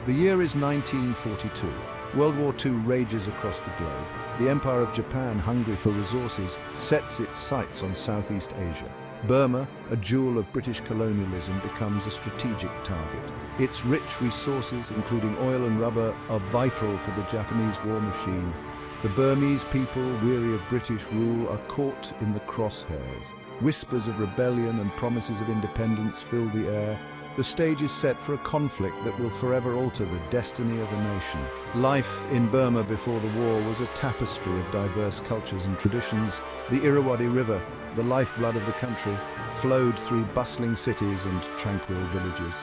The year is 1942. World War II rages across the globe. The Empire of Japan, hungry for resources, sets its sights on Southeast Asia. Burma, a jewel of British colonialism, becomes a strategic target. Its rich resources, including oil and rubber, are vital for the Japanese war machine. The Burmese people, weary of British rule, are caught in the crosshairs. Whispers of rebellion and promises of independence fill the air. The stage is set for a conflict that will forever alter the destiny of a nation. Life in Burma before the war was a tapestry of diverse cultures and traditions. The Irrawaddy River, the lifeblood of the country, flowed through bustling cities and tranquil villages.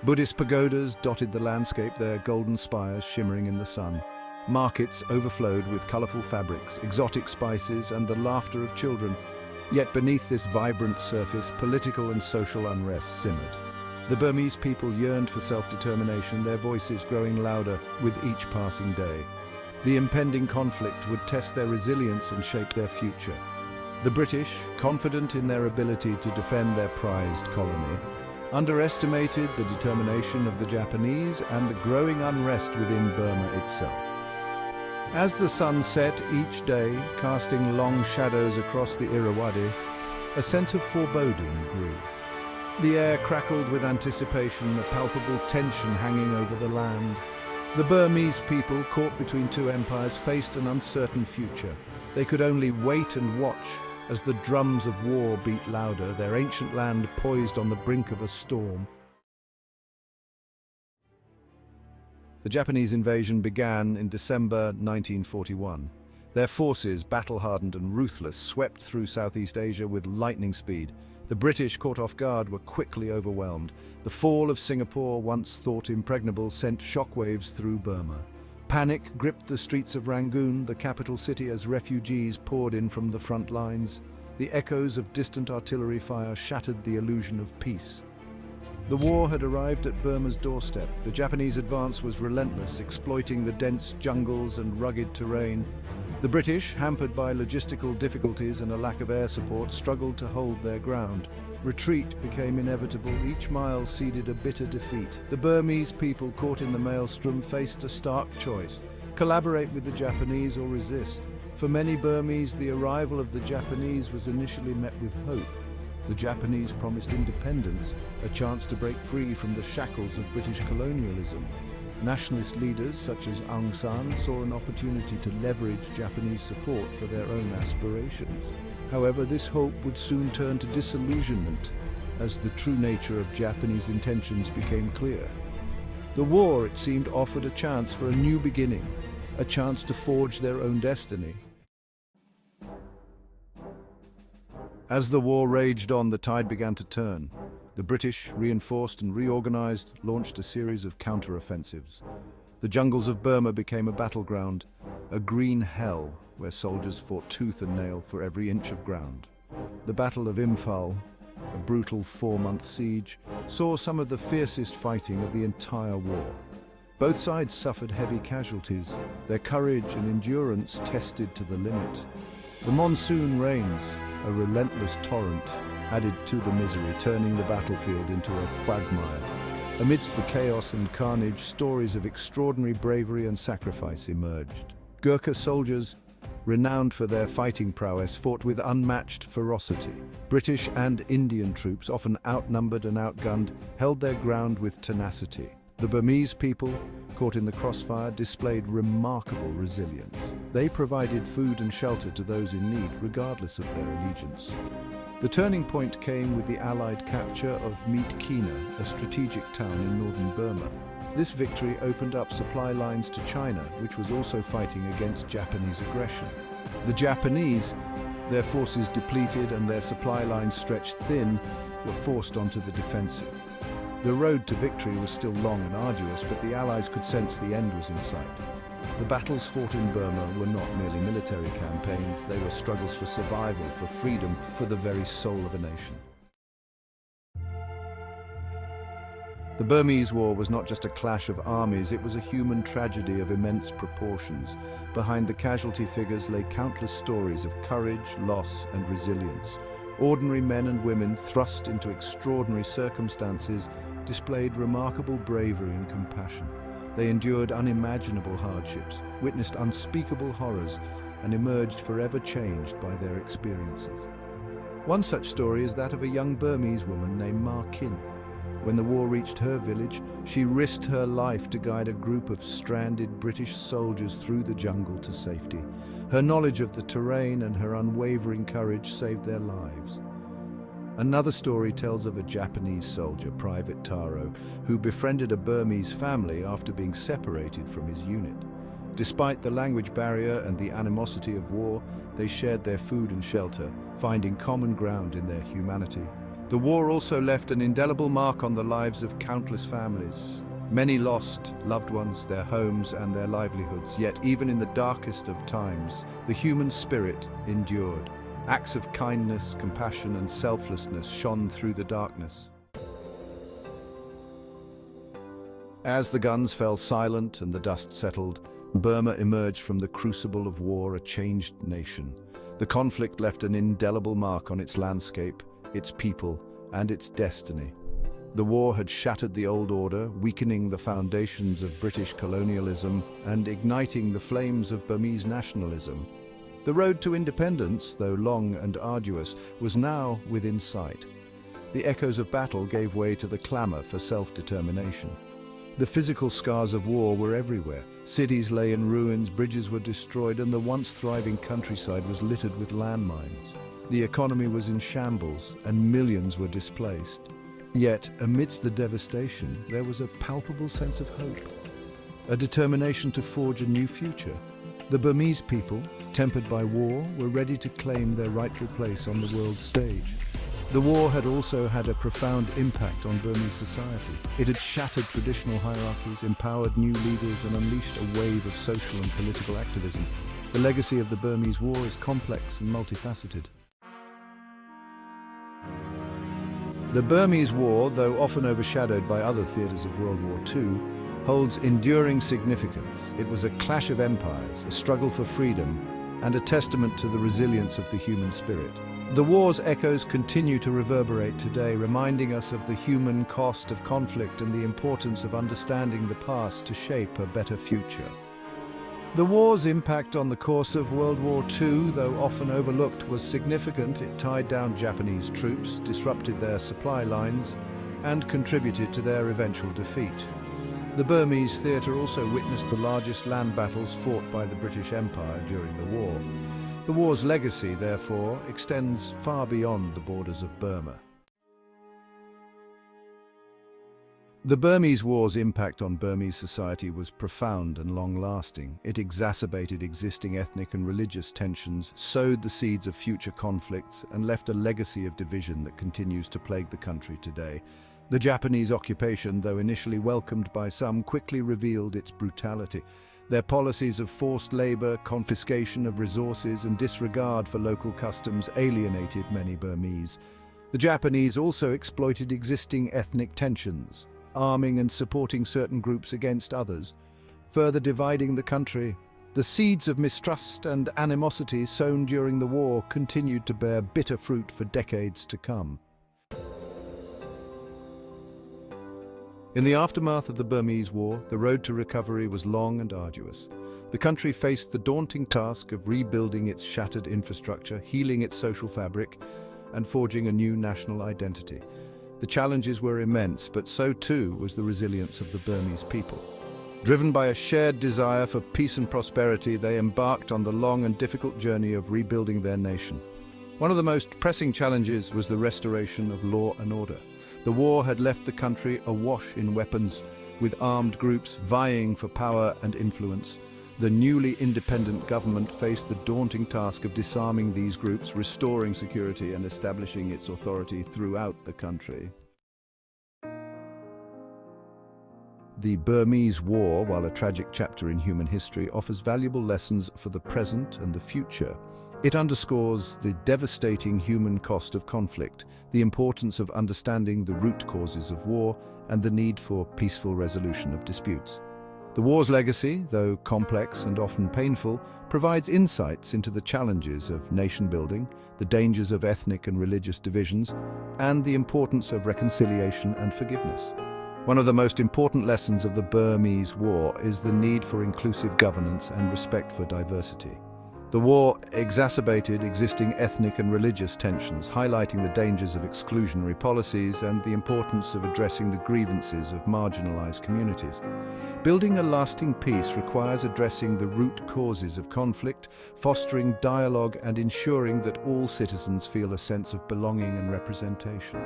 Buddhist pagodas dotted the landscape, their golden spires shimmering in the sun. Markets overflowed with colorful fabrics, exotic spices, and the laughter of children. Yet beneath this vibrant surface, political and social unrest simmered. The Burmese people yearned for self-determination, their voices growing louder with each passing day. The impending conflict would test their resilience and shape their future. The British, confident in their ability to defend their prized colony, underestimated the determination of the Japanese and the growing unrest within Burma itself. As the sun set each day, casting long shadows across the Irrawaddy, a sense of foreboding grew. The air crackled with anticipation, a palpable tension hanging over the land. The Burmese people, caught between two empires, faced an uncertain future. They could only wait and watch as the drums of war beat louder, their ancient land poised on the brink of a storm. The Japanese invasion began in December 1941. Their forces, battle-hardened and ruthless, swept through Southeast Asia with lightning speed. The British, caught off guard, were quickly overwhelmed. The fall of Singapore, once thought impregnable, sent shockwaves through Burma. Panic gripped the streets of Rangoon, the capital city, as refugees poured in from the front lines. The echoes of distant artillery fire shattered the illusion of peace. The war had arrived at Burma's doorstep. The Japanese advance was relentless, exploiting the dense jungles and rugged terrain. The British, hampered by logistical difficulties and a lack of air support, struggled to hold their ground. Retreat became inevitable. Each mile ceded a bitter defeat. The Burmese people, caught in the maelstrom, faced a stark choice: collaborate with the Japanese or resist. For many Burmese, the arrival of the Japanese was initially met with hope. The Japanese promised independence, a chance to break free from the shackles of British colonialism. Nationalist leaders such as Aung San saw an opportunity to leverage Japanese support for their own aspirations. However, this hope would soon turn to disillusionment as the true nature of Japanese intentions became clear. The war, it seemed, offered a chance for a new beginning, a chance to forge their own destiny. As the war raged on, the tide began to turn. The British, reinforced and reorganized, launched a series of counter-offensives. The jungles of Burma became a battleground, a green hell where soldiers fought tooth and nail for every inch of ground. The Battle of Imphal, a brutal 4-month siege, saw some of the fiercest fighting of the entire war. Both sides suffered heavy casualties, their courage and endurance tested to the limit. The monsoon rains, a relentless torrent, added to the misery, turning the battlefield into a quagmire. Amidst the chaos and carnage, stories of extraordinary bravery and sacrifice emerged. Gurkha soldiers, renowned for their fighting prowess, fought with unmatched ferocity. British and Indian troops, often outnumbered and outgunned, held their ground with tenacity. The Burmese people, caught in the crossfire, displayed remarkable resilience. They provided food and shelter to those in need, regardless of their allegiance. The turning point came with the Allied capture of Meetkina, a strategic town in northern Burma. This victory opened up supply lines to China, which was also fighting against Japanese aggression. The Japanese, their forces depleted and their supply lines stretched thin, were forced onto the defensive. The road to victory was still long and arduous, but the Allies could sense the end was in sight. The battles fought in Burma were not merely military campaigns, they were struggles for survival, for freedom, for the very soul of a nation. The Burmese War was not just a clash of armies, it was a human tragedy of immense proportions. Behind the casualty figures lay countless stories of courage, loss, and resilience. Ordinary men and women, thrust into extraordinary circumstances, displayed remarkable bravery and compassion. They endured unimaginable hardships, witnessed unspeakable horrors, and emerged forever changed by their experiences. One such story is that of a young Burmese woman named Ma Kin. When the war reached her village, she risked her life to guide a group of stranded British soldiers through the jungle to safety. Her knowledge of the terrain and her unwavering courage saved their lives. Another story tells of a Japanese soldier, Private Taro, who befriended a Burmese family after being separated from his unit. Despite the language barrier and the animosity of war, they shared their food and shelter, finding common ground in their humanity. The war also left an indelible mark on the lives of countless families. Many lost loved ones, their homes and their livelihoods, yet even in the darkest of times, the human spirit endured. Acts of kindness, compassion and selflessness shone through the darkness. As the guns fell silent and the dust settled, Burma emerged from the crucible of war a changed nation. The conflict left an indelible mark on its landscape, its people, and its destiny. The war had shattered the old order, weakening the foundations of British colonialism and igniting the flames of Burmese nationalism. The road to independence, though long and arduous, was now within sight. The echoes of battle gave way to the clamor for self-determination. The physical scars of war were everywhere. Cities lay in ruins, bridges were destroyed, and the once thriving countryside was littered with landmines. The economy was in shambles, and millions were displaced. Yet, amidst the devastation, there was a palpable sense of hope, a determination to forge a new future. The Burmese people, tempered by war, were ready to claim their rightful place on the world stage. The war had also had a profound impact on Burmese society. It had shattered traditional hierarchies, empowered new leaders, and unleashed a wave of social and political activism. The legacy of the Burmese War is complex and multifaceted. The Burmese War, though often overshadowed by other theatres of World War II, holds enduring significance. It was a clash of empires, a struggle for freedom, and a testament to the resilience of the human spirit. The war's echoes continue to reverberate today, reminding us of the human cost of conflict and the importance of understanding the past to shape a better future. The war's impact on the course of World War II, though often overlooked, was significant. It tied down Japanese troops, disrupted their supply lines, and contributed to their eventual defeat. The Burmese theatre also witnessed the largest land battles fought by the British Empire during the war. The war's legacy, therefore, extends far beyond the borders of Burma. The Burmese War's impact on Burmese society was profound and long-lasting. It exacerbated existing ethnic and religious tensions, sowed the seeds of future conflicts, and left a legacy of division that continues to plague the country today. The Japanese occupation, though initially welcomed by some, quickly revealed its brutality. Their policies of forced labor, confiscation of resources, and disregard for local customs alienated many Burmese. The Japanese also exploited existing ethnic tensions, arming and supporting certain groups against others, further dividing the country. The seeds of mistrust and animosity sown during the war continued to bear bitter fruit for decades to come. In the aftermath of the Burmese War, the road to recovery was long and arduous. The country faced the daunting task of rebuilding its shattered infrastructure, healing its social fabric, and forging a new national identity. The challenges were immense, but so too was the resilience of the Burmese people. Driven by a shared desire for peace and prosperity, they embarked on the long and difficult journey of rebuilding their nation. One of the most pressing challenges was the restoration of law and order. The war had left the country awash in weapons, with armed groups vying for power and influence. The newly independent government faced the daunting task of disarming these groups, restoring security, and establishing its authority throughout the country. The Burmese War, while a tragic chapter in human history, offers valuable lessons for the present and the future. It underscores the devastating human cost of conflict, the importance of understanding the root causes of war, and the need for peaceful resolution of disputes. The war's legacy, though complex and often painful, provides insights into the challenges of nation-building, the dangers of ethnic and religious divisions, and the importance of reconciliation and forgiveness. One of the most important lessons of the Burmese War is the need for inclusive governance and respect for diversity. The war exacerbated existing ethnic and religious tensions, highlighting the dangers of exclusionary policies and the importance of addressing the grievances of marginalized communities. Building a lasting peace requires addressing the root causes of conflict, fostering dialogue, and ensuring that all citizens feel a sense of belonging and representation.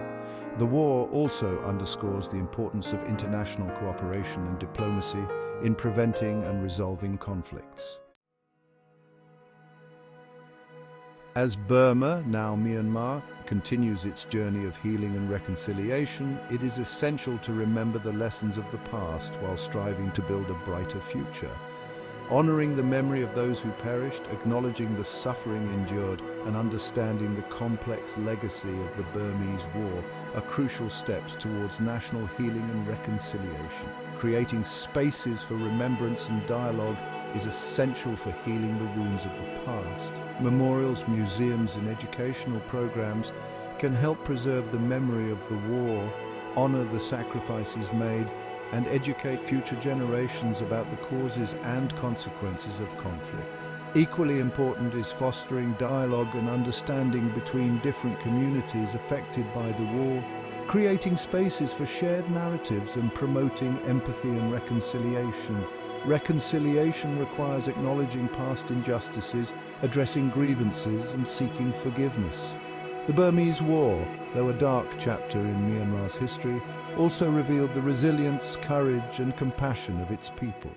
The war also underscores the importance of international cooperation and diplomacy in preventing and resolving conflicts. As Burma, now Myanmar, continues its journey of healing and reconciliation, it is essential to remember the lessons of the past while striving to build a brighter future. Honoring the memory of those who perished, acknowledging the suffering endured, and understanding the complex legacy of the Burmese War are crucial steps towards national healing and reconciliation. Creating spaces for remembrance and dialogue is essential for healing the wounds of the past. Memorials, museums, and educational programs can help preserve the memory of the war, honor the sacrifices made, and educate future generations about the causes and consequences of conflict. Equally important is fostering dialogue and understanding between different communities affected by the war, creating spaces for shared narratives and promoting empathy and reconciliation. Reconciliation requires acknowledging past injustices, addressing grievances, and seeking forgiveness. The Burmese War, though a dark chapter in Myanmar's history, also revealed the resilience, courage, and compassion of its people.